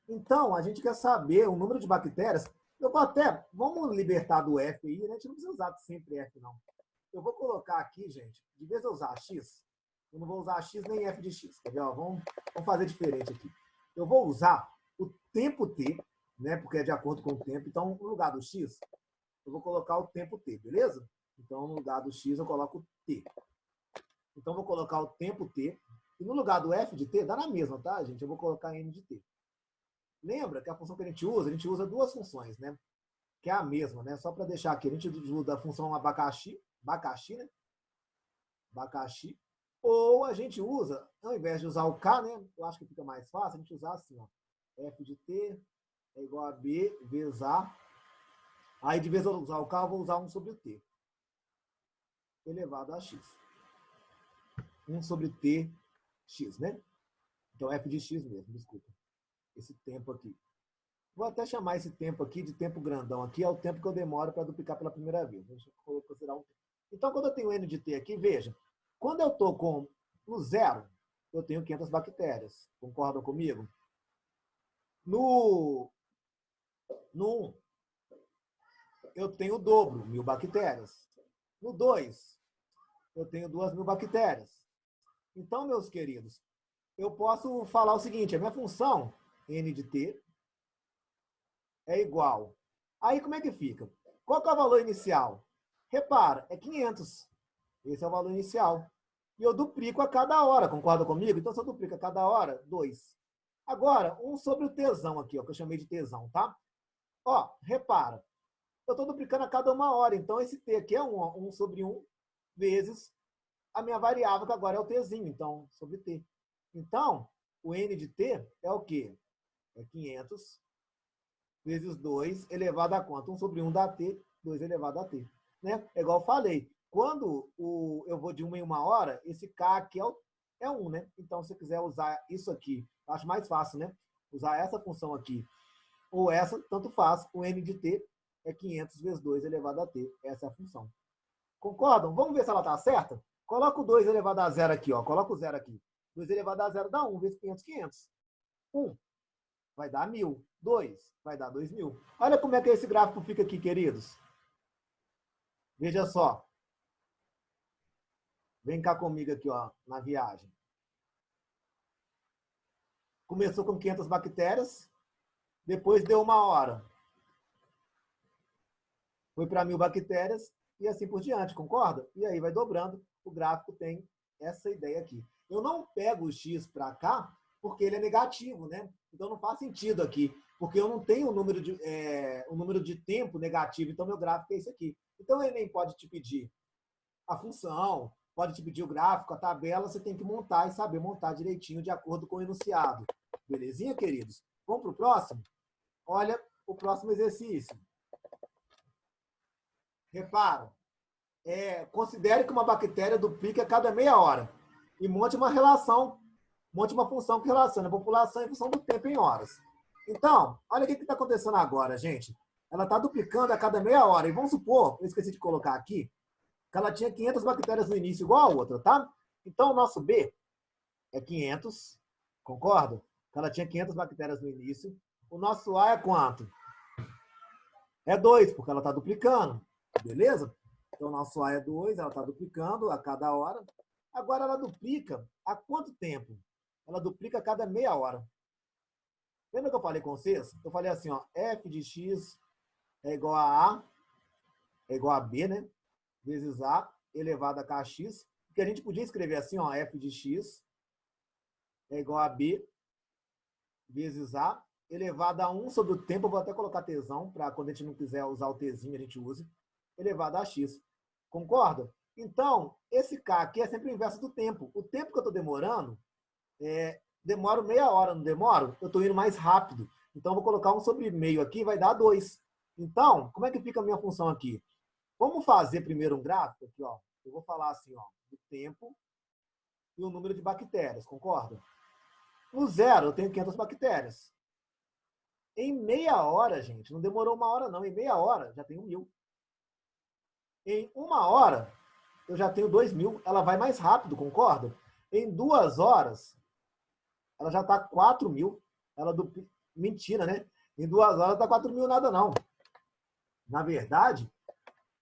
Então, a gente quer saber o número de bactérias. Eu vou até, vamos libertar do f aí, né? A gente não precisa usar sempre f, não. Eu vou colocar aqui, gente, de vez de eu usar x, eu não vou usar x nem f de x, quer ver? Vamos fazer diferente aqui. Eu vou usar o tempo t, né? Porque é de acordo com o tempo. Então, no lugar do x, eu vou colocar o tempo t, beleza? Então, no lugar do x, eu coloco t. Então, eu vou colocar o tempo t. E no lugar do f de t, dá na mesma, tá, gente? Eu vou colocar n de t. Lembra que a função que a gente usa duas funções, né? Que é a mesma, né? Só para deixar aqui, a gente usa a função abacaxi, né? Abacaxi. Ou a gente usa, ao invés de usar o k, né? Eu acho que fica mais fácil, a gente usar assim, ó. F de t é igual a b vezes a. Aí, de vez de eu usar o k, eu vou usar 1 sobre o t. Elevado a x. 1 sobre t, x, né? Então, f de x mesmo, desculpa. Esse tempo aqui. Vou até chamar esse tempo aqui de tempo grandão. Aqui é o tempo que eu demoro para duplicar pela primeira vez. Deixa eu considerar um tempo. Então, quando eu tenho n de t aqui, veja, quando eu estou no zero, eu tenho 500 bactérias. Concordam comigo? No No 1, eu tenho o dobro, 1.000 bactérias. No 2, eu tenho 2.000 bactérias. Então, meus queridos, eu posso falar o seguinte, a minha função, n de t, é igual. Aí, como é que fica? Qual que é o valor inicial? Repara, é 500. Esse é o valor inicial. E eu duplico a cada hora, concorda comigo? Então, se eu duplico a cada hora, 2. Agora, 1 sobre o tesão aqui, ó, que eu chamei de tesão, tá? Ó, repara, eu estou duplicando a cada 1 hora. Então, esse t aqui é 1 sobre 1 vezes a minha variável, que agora é o tzinho, então, sobre t. Então, o n de t é o quê? É 500 vezes 2 elevado a quanto? 1 sobre 1 dá t, 2 elevado a t. Né? É igual eu falei, quando eu vou de 1 em 1 hora, esse k aqui é 1, né? Então, se você quiser usar isso aqui, acho mais fácil, né? Usar essa função aqui, ou essa, tanto faz, o n de t é 500 vezes 2 elevado a t. Essa é a função. Concordam? Vamos ver se ela está certa? Coloca o 2 elevado a 0 aqui, ó. Coloca o 0 aqui. 2 elevado a 0 dá 1 vezes 500, 500. 1 vai dar 1.000. 2 vai dar 2.000. Olha como é que esse gráfico fica aqui, queridos. Veja só. Vem cá comigo aqui, ó, na viagem. Começou com 500 bactérias, depois deu 1 hora. Foi para 1.000 bactérias e assim por diante, concorda? E aí vai dobrando, o gráfico tem essa ideia aqui. Eu não pego o x para cá porque ele é negativo, né? Então não faz sentido aqui, porque eu não tenho o número de tempo negativo, então meu gráfico é esse aqui. Então ele nem pode te pedir a função, pode te pedir o gráfico, a tabela, você tem que montar e saber montar direitinho de acordo com o enunciado. Belezinha, queridos? Vamos para o próximo? Olha o próximo exercício. Repara, considere que uma bactéria duplica a cada meia hora e monte uma relação, monte uma função que relaciona a população em função do tempo em horas. Então, olha o que está acontecendo agora, gente. Ela está duplicando a cada meia hora. E vamos supor, eu esqueci de colocar aqui, que ela tinha 500 bactérias no início, igual a outra, tá? Então, o nosso B é 500, concorda? Que ela tinha 500 bactérias no início. O nosso A é quanto? É 2, porque ela está duplicando, beleza? Então, o nosso A é 2, ela está duplicando a cada hora. Agora, ela duplica a quanto tempo? Ela duplica a cada meia hora. Lembra que eu falei com vocês? Eu falei assim, ó, f de x é igual a é igual a b, né? Vezes a elevado a kx. Que a gente podia escrever assim, ó, f de x é igual a b vezes a elevado a 1 sobre o tempo. Eu vou até colocar tzão, para quando a gente não quiser usar o tzinho, a gente use. Elevado a x. Concorda? Então, esse k aqui é sempre o inverso do tempo. O tempo que eu estou demorando, demoro meia hora, não demoro? Eu estou indo mais rápido. Então, eu vou colocar 1 sobre meio aqui, vai dar 2. Então, como é que fica a minha função aqui? Vamos fazer primeiro um gráfico aqui, ó. Eu vou falar assim, ó, do tempo e o número de bactérias, concorda? No 0, eu tenho 500 bactérias. Em meia hora, gente, não demorou 1 hora, não. Em meia hora, já tenho 1.000. Em 1 hora, eu já tenho 2.000. Ela vai mais rápido, concorda? Em 2 horas, ela já está 4.000. Mentira, né? Em 2 horas está 4.000 nada, não. Na verdade,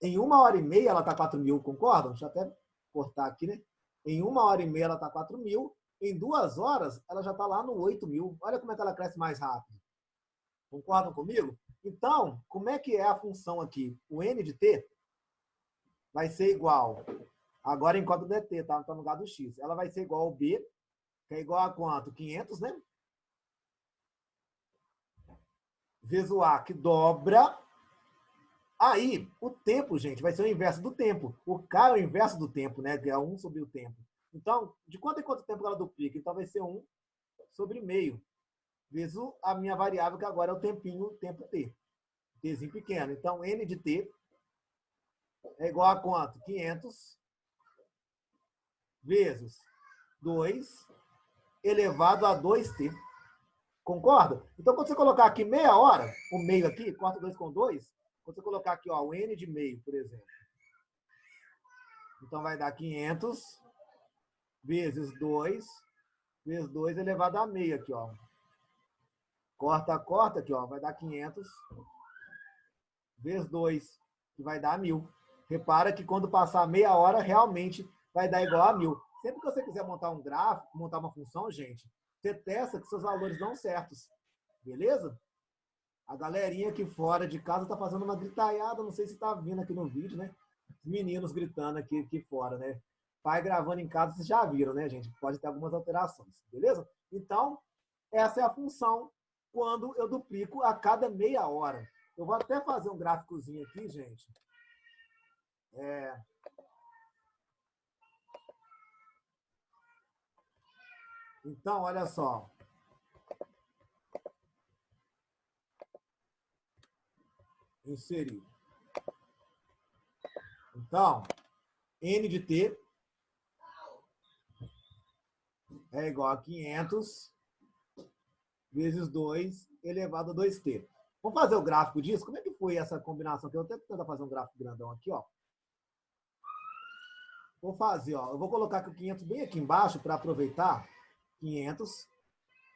em 1 hora e meia ela está 4.000, concordam? Deixa eu até cortar aqui, né? Em 1 hora e meia ela está 4.000. Em 2 horas, ela já está lá no 8.000. Olha como é que ela cresce mais rápido. Concordam comigo? Então, como é que é a função aqui? O n de t vai ser igual, agora enquanto dt, tá? Não tá no lugar do x. Ela vai ser igual ao b, que é igual a quanto? 500, né? Vezes o a, que dobra. Aí, o tempo, gente, vai ser o inverso do tempo. O k é o inverso do tempo, né? Que é 1 sobre o tempo. Então, de quanto em quanto tempo ela duplica? Então, vai ser 1 sobre meio. Vezes a minha variável, que agora é o tempinho, tempo t. Tzinho pequeno. Então, n de t é igual a quanto? 500 vezes 2 elevado a 2t. Concorda? Então, quando você colocar aqui meia hora, o meio aqui, corta 2 com 2, quando você colocar aqui, ó, o n de meio, por exemplo. Então, vai dar 500 vezes 2 elevado a meio aqui, ó. Corta, corta aqui, ó, vai dar 500 vezes 2, que vai dar 1000. Repara que quando passar meia hora, realmente vai dar igual a 1000. Sempre que você quiser montar um gráfico, montar uma função, gente, você testa que seus valores dão certos. Beleza? A galerinha aqui fora de casa tá fazendo uma gritaiada, não sei se tá vindo aqui no vídeo, né? Os meninos gritando aqui fora, né? Pai gravando em casa, vocês já viram, né, gente? Pode ter algumas alterações, beleza? Então, essa é a função quando eu duplico a cada meia hora. Eu vou até fazer um gráficozinho aqui, gente. Então, olha só. Inserir. Então, N de T é igual a 500 vezes 2 elevado a 2t. Vamos fazer o gráfico disso? Como é que foi essa combinação aqui? Eu vou tentar fazer um gráfico grandão aqui, ó. Vou fazer, ó. Eu vou colocar aqui o 500 bem aqui embaixo para aproveitar. 500.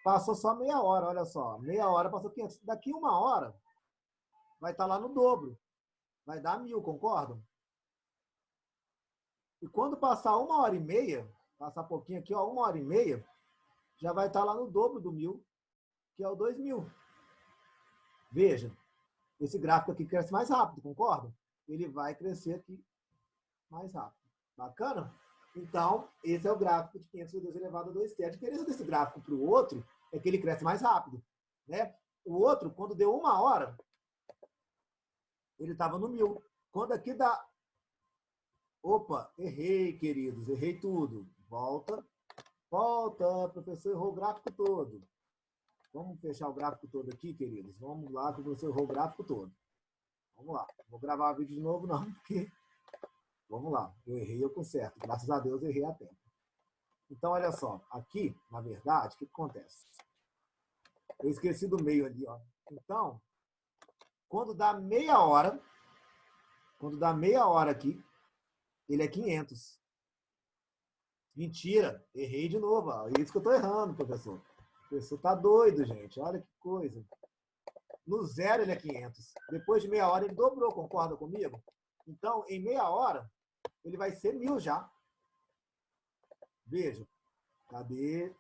Passou só meia hora, olha só. Meia hora passou 500. Daqui uma hora vai estar lá no dobro. Vai dar 1000, concordam? E quando passar uma hora e meia, passar pouquinho aqui, ó, uma hora e meia, já vai estar lá no dobro do 1000, que é o 2000. Veja, esse gráfico aqui cresce mais rápido, concordam? Ele vai crescer aqui mais rápido. Bacana? Então, esse é o gráfico de 500 vezes 2 elevado a 2t. A diferença desse gráfico para o outro é que ele cresce mais rápido. Né? O outro, quando deu uma hora, ele estava no 1000. Quando aqui dá... Opa, errei, queridos, errei tudo. Volta. Volta, professor errou o gráfico todo. Vamos fechar o gráfico todo aqui, queridos? Vamos lá, que o professor errou o gráfico todo. Vamos lá. Vou gravar o vídeo de novo, não, porque... Vamos lá. Eu errei, eu conserto. Graças a Deus, eu errei a tempo. Então, olha só. Aqui, na verdade, o que acontece? Eu esqueci do meio ali, ó. Então, quando dá meia hora aqui, ele é 500. Mentira, errei de novo. Ó. É isso que eu tô errando, professor. O professor tá doido, gente. Olha que coisa. No zero ele é 500. Depois de meia hora ele dobrou, concorda comigo? Então, em meia hora, ele vai ser 1000 já. Veja. Cadê?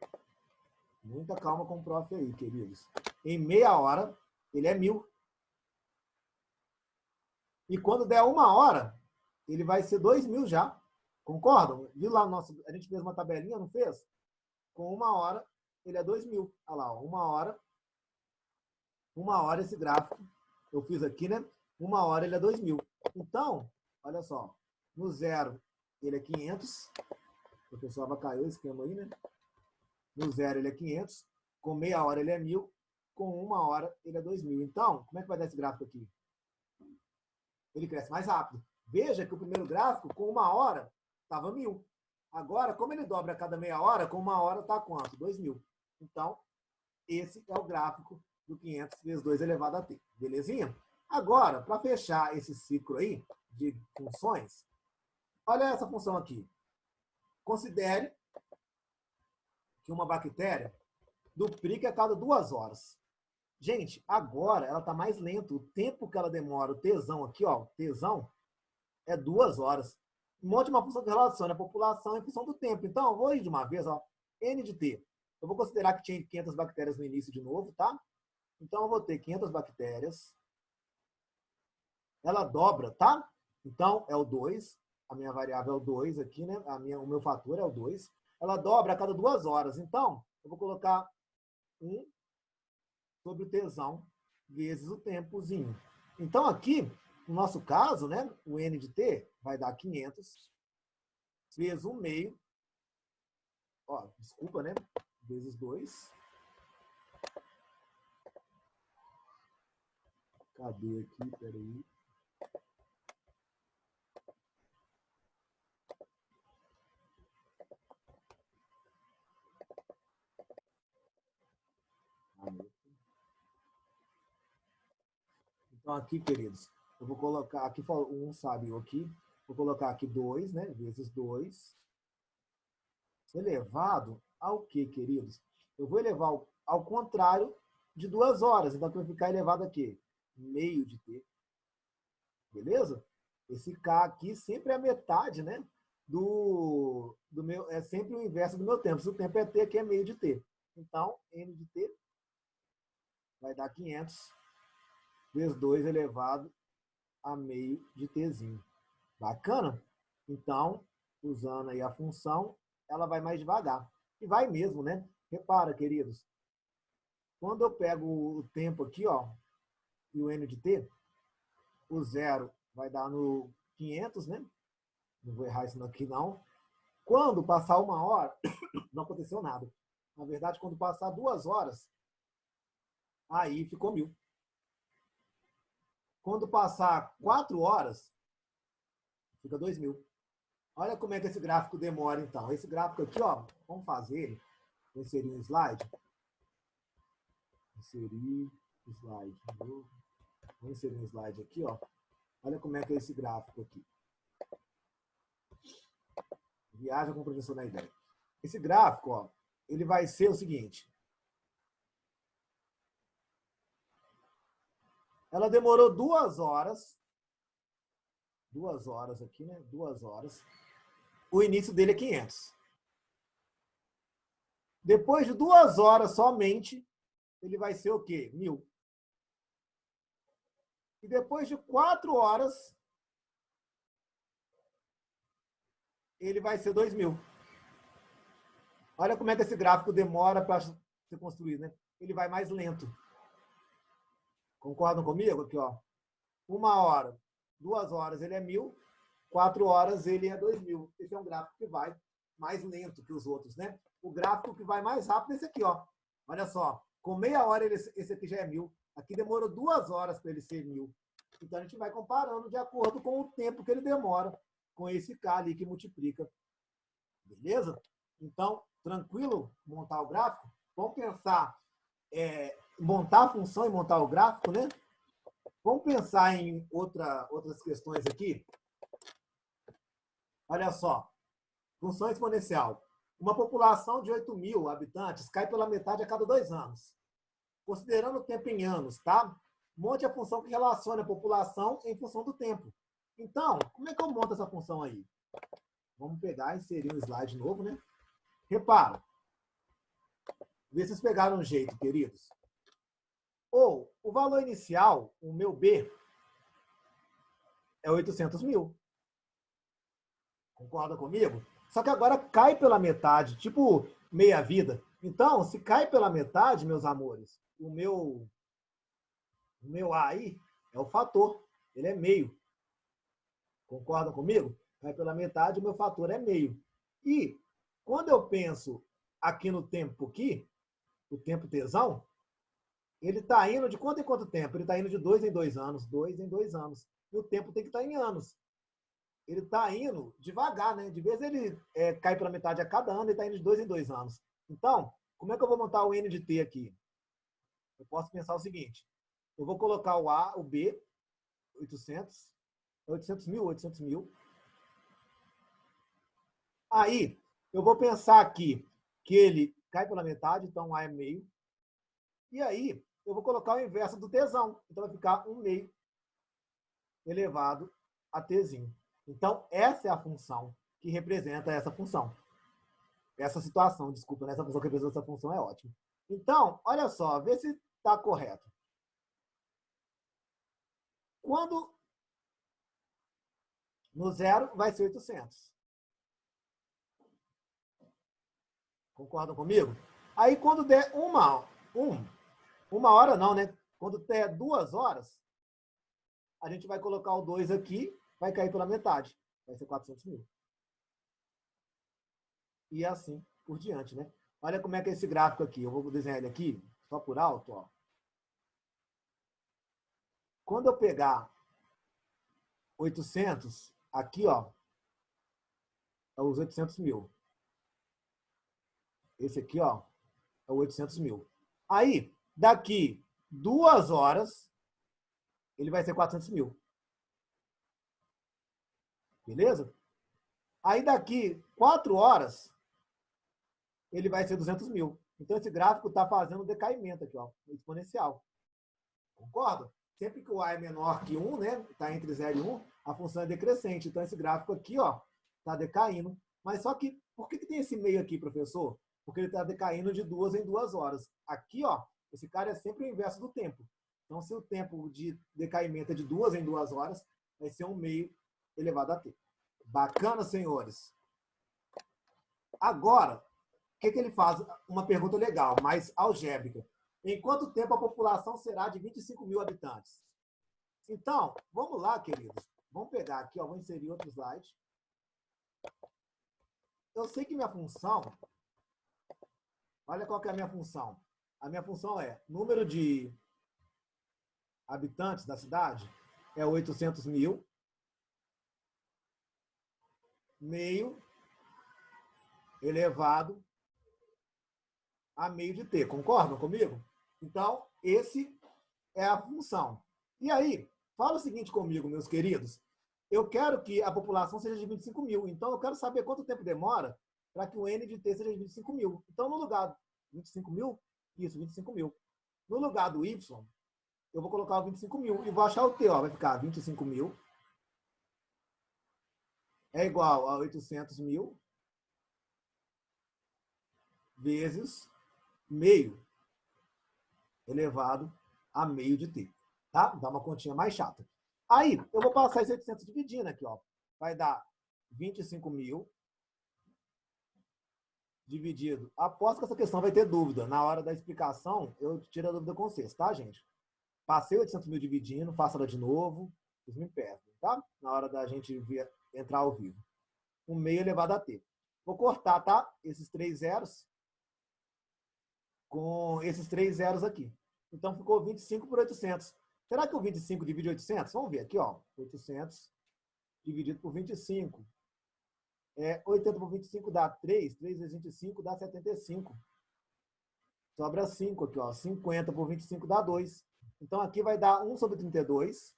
Muita calma com o prof aí, queridos. Em meia hora, ele é 1000. E quando der uma hora, ele vai ser 2000 já. Concordam? Viu lá, a gente fez uma tabelinha, não fez? Com uma hora, ele é 2000. Olha lá, ó, uma hora esse gráfico. Eu fiz aqui, né? Uma hora ele é 2000. Então, olha só. No zero, ele é 500. O professor avacaiou o esquema aí, né? No zero, ele é 500. Com meia hora, ele é 1000. Com uma hora, ele é 2000. Então, como é que vai dar esse gráfico aqui? Ele cresce mais rápido. Veja que o primeiro gráfico, com uma hora, estava 1000. Agora, como ele dobra a cada meia hora, com uma hora está quanto? 2000. Então, esse é o gráfico do 500 vezes 2 elevado a t. Belezinha? Agora, para fechar esse ciclo aí de funções, olha essa função aqui. Considere que uma bactéria duplica a cada 2 horas. Gente, agora ela está mais lenta. O tempo que ela demora, o tesão aqui, ó, tesão, é 2 horas. Monte uma função que relaciona a população em função do tempo. Então, eu vou ir de uma vez, ó, N de T. Eu vou considerar que tinha 500 bactérias no início de novo, tá? Então, eu vou ter 500 bactérias. Ela dobra, tá? Então, é o 2. A minha variável é o 2 aqui, né? O meu fator é o 2. Ela dobra a cada 2 horas. Então, eu vou colocar 1 sobre o tesão vezes o tempozinho. Então, aqui, no nosso caso, né, o N de T vai dar 500 vezes 1 meio, ó, desculpa, né, vezes 2. Cadê aqui? Peraí. Então, aqui, queridos, eu vou colocar, aqui um sábio aqui, vou colocar aqui 2, né, vezes 2, elevado ao quê, queridos? Eu vou elevar ao contrário de 2 horas, então vai ficar elevado a quê? Meio de T. Beleza? Esse K aqui sempre é a metade, né? Do meu, é sempre o inverso do meu tempo. Se o tempo é T, aqui é meio de T. Então, N de T vai dar 500 vezes 2 elevado a meio de Tzinho. Bacana? Então, usando aí a função, ela vai mais devagar. E vai mesmo, né? Repara, queridos, quando eu pego o tempo aqui, ó, e o N de T, o zero vai dar no 500, né? Não vou errar isso aqui, não. Quando passar 1 hora, não aconteceu nada. Na verdade, quando passar 2 horas, aí ficou 1000. Quando passar 4 horas, fica 2000. Olha como é que esse gráfico demora, então. Esse gráfico aqui, ó, vamos fazer ele. Vou inserir um slide. Inserir slide. Vou inserir um slide aqui, ó. Olha como é que é esse gráfico aqui. Viaja com o professor na ideia. Esse gráfico, ó, ele vai ser o seguinte. Ela demorou 2 horas. 2 horas aqui, né? 2 horas. O início dele é 500. Depois de 2 horas somente, ele vai ser o quê? 1000. E depois de 4 horas, ele vai ser 2000. Olha como é que esse gráfico demora para ser construído, né? Ele vai mais lento. Concordam comigo? Aqui, ó. 1 hora, 2 horas ele é 1000, 4 horas ele é 2000. Esse é um gráfico que vai mais lento que os outros, né? O gráfico que vai mais rápido é esse aqui, ó. Olha só, com meia hora esse aqui já é 1000. Aqui demorou 2 horas para ele ser 1000. Então a gente vai comparando de acordo com o tempo que ele demora com esse K ali que multiplica. Beleza? Então, tranquilo montar o gráfico? Vamos pensar montar a função e montar o gráfico, né? Vamos pensar em outras questões aqui. Olha só, função exponencial. Uma população de 8.000 habitantes cai pela metade a cada 2 anos. Considerando o tempo em anos, tá? Monte a função que relaciona a população em função do tempo. Então, como é que eu monto essa função aí? Vamos pegar e inserir um slide novo, né? Repara. Vê se vocês pegaram um jeito, queridos. Ou, o valor inicial, o meu B, é 800.000. Concorda comigo? Só que agora cai pela metade, tipo meia vida. Então, se cai pela metade, meus amores, o meu A aí é o fator. Ele é meio. Concordam comigo? Cai pela metade, o meu fator é meio. E quando eu penso aqui no tempo aqui, o tempo tesão, ele está indo de quanto em quanto tempo? Ele está indo de 2 em 2 anos, 2 em 2 anos. E o tempo tem que estar em anos. Ele está indo devagar, né? De vez ele cai pela metade a cada ano, ele está indo de 2 em 2 anos. Então, como é que eu vou montar o N de T aqui? Eu posso pensar o seguinte. Eu vou colocar o A, o B, 800 mil. Aí, eu vou pensar aqui que ele cai pela metade, então A é meio. E aí, eu vou colocar o inverso do Tzão. Então, vai ficar 1 meio elevado a Tzinho. Então, essa é a função que representa essa função. Essa situação, desculpa, né? Essa função que representa essa função é ótima. Então, olha só, vê se está correto. Quando no zero vai ser 800. Concordam comigo? Aí, quando der uma hora não, né? Quando der 2 horas, a gente vai colocar o 2 aqui, vai cair pela metade. Vai ser 400.000. E assim por diante, né? Olha como é que é esse gráfico aqui. Eu vou desenhar ele aqui, só por alto, ó. Quando eu pegar 800, aqui, ó, é os 800.000. Esse aqui, ó, é o 800.000. Aí, daqui 2 horas, ele vai ser 400.000. Beleza? Aí, daqui 4 horas, ele vai ser 200.000. Então, esse gráfico está fazendo decaimento aqui, ó, exponencial. Concorda? sempre que o A é menor que 1, né? Está entre 0 e 1, a função é decrescente. Então, esse gráfico aqui, ó, está decaindo. Mas só que, por que tem esse meio aqui, professor? Porque ele está decaindo de 2 em 2 horas. Aqui, ó, esse cara é sempre o inverso do tempo. Então, se o tempo de decaimento é de 2 em 2 horas, vai ser um meio elevado a t. Bacana, senhores? Agora, o que ele faz? Uma pergunta legal, mais algébrica. Em quanto tempo a população será de 25 mil habitantes? Então, vamos lá, queridos. Vamos pegar aqui, ó, vou inserir outro slide. Eu sei que minha função... Olha qual que é a minha função. A minha função é número de habitantes da cidade é 800 mil, meio elevado a meio de t. Concordam comigo? Então, esse é a função. E aí, fala o seguinte comigo, meus queridos. Eu quero que a população seja de 25 mil. Então, eu quero saber quanto tempo demora para que o n de t seja de 25 mil. Então, no lugar de 25 mil, isso, 25 mil. No lugar do y, eu vou colocar o 25 mil e vou achar o t. Ó, vai ficar 25 mil é igual a 800 mil vezes meio elevado a meio de t. Tá? Dá uma continha mais chata. Aí, eu vou passar esse 800 dividindo aqui, ó. Vai dar 25 mil dividido. Aposto que essa questão vai ter dúvida. Na hora da explicação, eu tiro a dúvida com vocês, tá, gente? Passei 800 mil dividindo, faça ela de novo. Vocês me perdem, tá? Na hora da gente entrar ao vivo. 1 meio elevado a t. Vou cortar, tá? Esses 3 zeros com esses 3 zeros aqui. Então, ficou 25 por 800. Será que o 25 divide 800? Vamos ver aqui, ó. 800 dividido por 25. 80 por 25 dá 3. 3 vezes 25 dá 75. Sobra 5 aqui, ó. 50 por 25 dá 2. Então, aqui vai dar 1 sobre 32.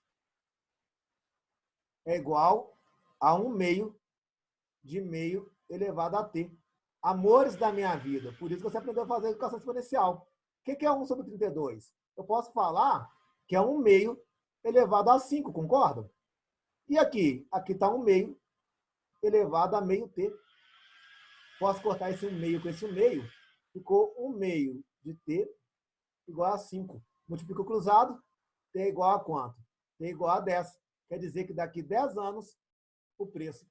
É igual a 1 meio de meio elevado a t. Amores da minha vida. Por isso que você aprendeu a fazer educação exponencial. O que é 1 sobre 32? Eu posso falar que é 1 meio elevado a 5, concordam? E aqui? Aqui está 1 meio elevado a meio t. Posso cortar esse 1 meio com esse 1 meio. Ficou 1 meio de t igual a 5. Multiplica o cruzado, t é igual a quanto? T é igual a 10. Quer dizer que daqui 10 anos, o preço,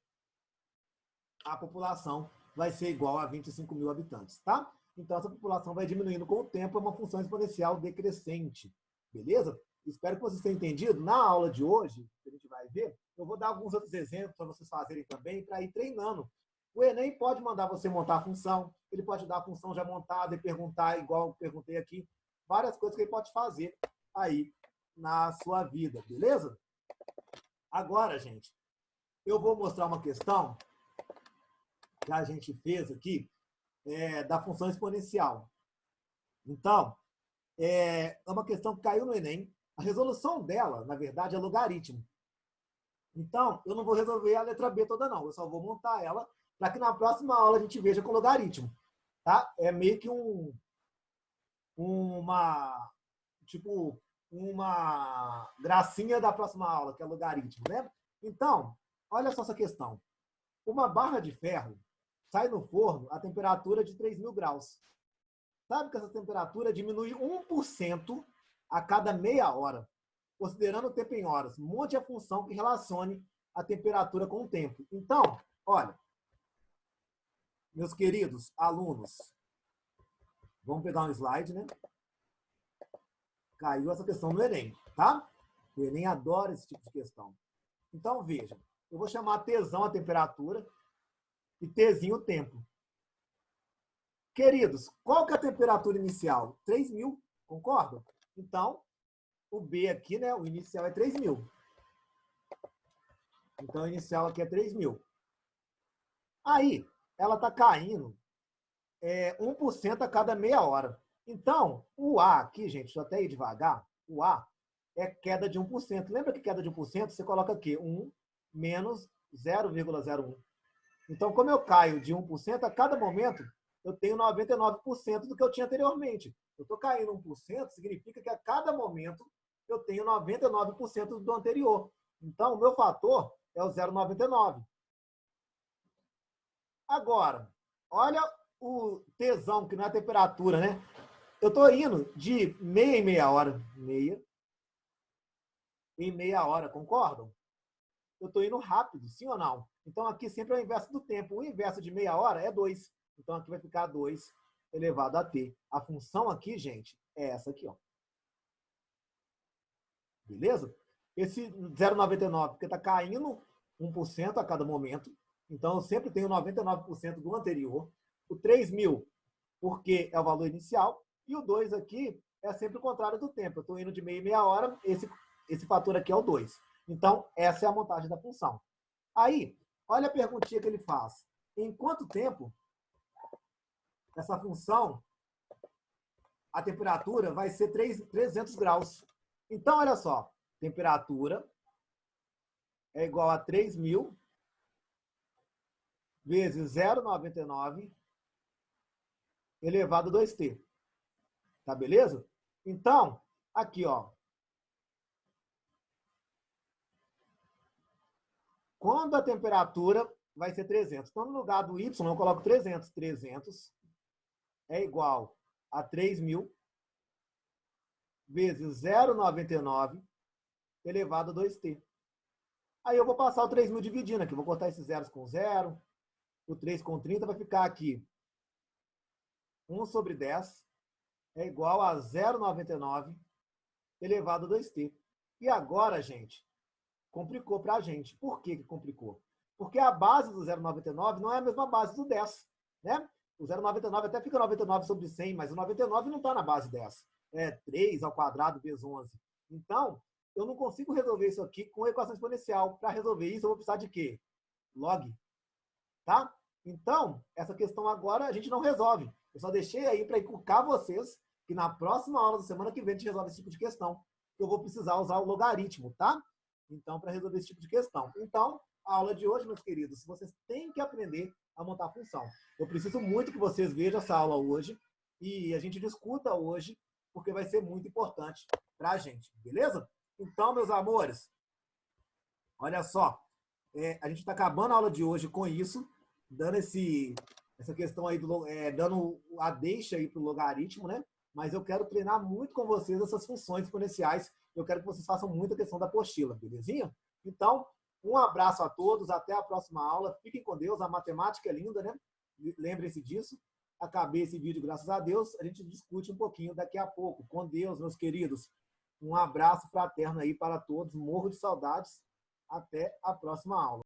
a população vai ser igual a 25 mil habitantes, tá? Então, essa população vai diminuindo com o tempo, é uma função exponencial decrescente, beleza? Espero que vocês tenham entendido. Na aula de hoje, que a gente vai ver, eu vou dar alguns outros exemplos para vocês fazerem também, para ir treinando. O Enem pode mandar você montar a função, ele pode dar a função já montada e perguntar, igual eu perguntei aqui, várias coisas que ele pode fazer aí na sua vida, beleza? Agora, gente, eu vou mostrar uma questão que a gente fez aqui, da função exponencial. Então, é uma questão que caiu no Enem. A resolução dela, na verdade, é logaritmo. Então, eu não vou resolver a letra B toda, não. Eu só vou montar ela para que na próxima aula a gente veja com logaritmo. Tá? É meio que uma gracinha da próxima aula, que é logaritmo, né? Então, olha só essa questão. Uma barra de ferro sai no forno a temperatura de 3.000 graus. Sabe que essa temperatura diminui 1% a cada meia hora, considerando o tempo em horas. Monte a função que relacione a temperatura com o tempo. Então, olha, meus queridos alunos, vamos pegar um slide, né? Caiu essa questão no Enem, tá? O Enem adora esse tipo de questão. Então, veja, eu vou chamar Tzão a temperatura e Tzinho o tempo. Queridos, qual que é a temperatura inicial? 3.000, concordam? Então, o B aqui, né, o inicial é 3.000. Então, o inicial aqui é 3.000. Aí, ela está caindo 1% a cada meia hora. Então, o A aqui, gente, deixa eu até ir devagar, o A é queda de 1%. Lembra que queda de 1%, você coloca aqui 1 menos 0,01. Então, como eu caio de 1%, a cada momento eu tenho 99% do que eu tinha anteriormente. Eu estou caindo 1%, significa que a cada momento eu tenho 99% do anterior. Então, o meu fator é o 0,99. Agora, olha o tesão, que não é a temperatura, né? Eu estou indo de meia em meia hora. Meia em meia hora, concordam? Eu estou indo rápido, sim ou não? Então, aqui sempre é o inverso do tempo. O inverso de meia hora é 2. Então, aqui vai ficar 2 elevado a t. A função aqui, gente, é essa aqui, ó. Beleza? Esse 0,99, porque está caindo 1% a cada momento. Então, eu sempre tenho 99% do anterior. O 3.000, porque é o valor inicial. E o 2 aqui é sempre o contrário do tempo. Eu estou indo de meia em meia hora. Esse fator aqui é o 2. Então, essa é a montagem da função. Aí, olha a perguntinha que ele faz. Em quanto tempo essa função, a temperatura vai ser 300 graus? Então, olha só. Temperatura é igual a 3.000 vezes 0,99 elevado a 2t. Tá beleza? Então, aqui, ó. Quando a temperatura vai ser 300. Então, no lugar do y, eu coloco 300. 300 é igual a 3.000 vezes 0,99 elevado a 2t. Aí eu vou passar o 3.000 dividindo aqui. Vou cortar esses zeros com 0. O 3 com 30 vai ficar aqui. 1 sobre 10 é igual a 0,99 elevado a 2t. E agora, gente, complicou para a gente. Por que complicou? Porque a base do 0,99 não é a mesma base do 10. Né? O 0,99 até fica 99 sobre 100, mas o 99 não está na base 10. É 3 ao quadrado vezes 11. Então, eu não consigo resolver isso aqui com equação exponencial. Para resolver isso, eu vou precisar de quê? Log. Tá? Então, essa questão agora a gente não resolve. Eu só deixei aí para encucar vocês que na próxima aula da semana que vem a gente resolve esse tipo de questão. Eu vou precisar usar o logaritmo, tá? Então, para resolver esse tipo de questão. Então, a aula de hoje, meus queridos, vocês têm que aprender a montar a função. Eu preciso muito que vocês vejam essa aula hoje e a gente discuta hoje, porque vai ser muito importante para a gente, beleza? Então, meus amores, olha só, a gente está acabando a aula de hoje com isso, dando essa questão aí, dando a deixa aí para o logaritmo, né? Mas eu quero treinar muito com vocês essas funções exponenciais. Eu quero que vocês façam muita questão da apostila, belezinha? Então, um abraço a todos, até a próxima aula. Fiquem com Deus, a matemática é linda, né? Lembrem-se disso. Acabei esse vídeo, graças a Deus. A gente discute um pouquinho daqui a pouco. Com Deus, meus queridos. Um abraço fraterno aí para todos. Morro de saudades. Até a próxima aula.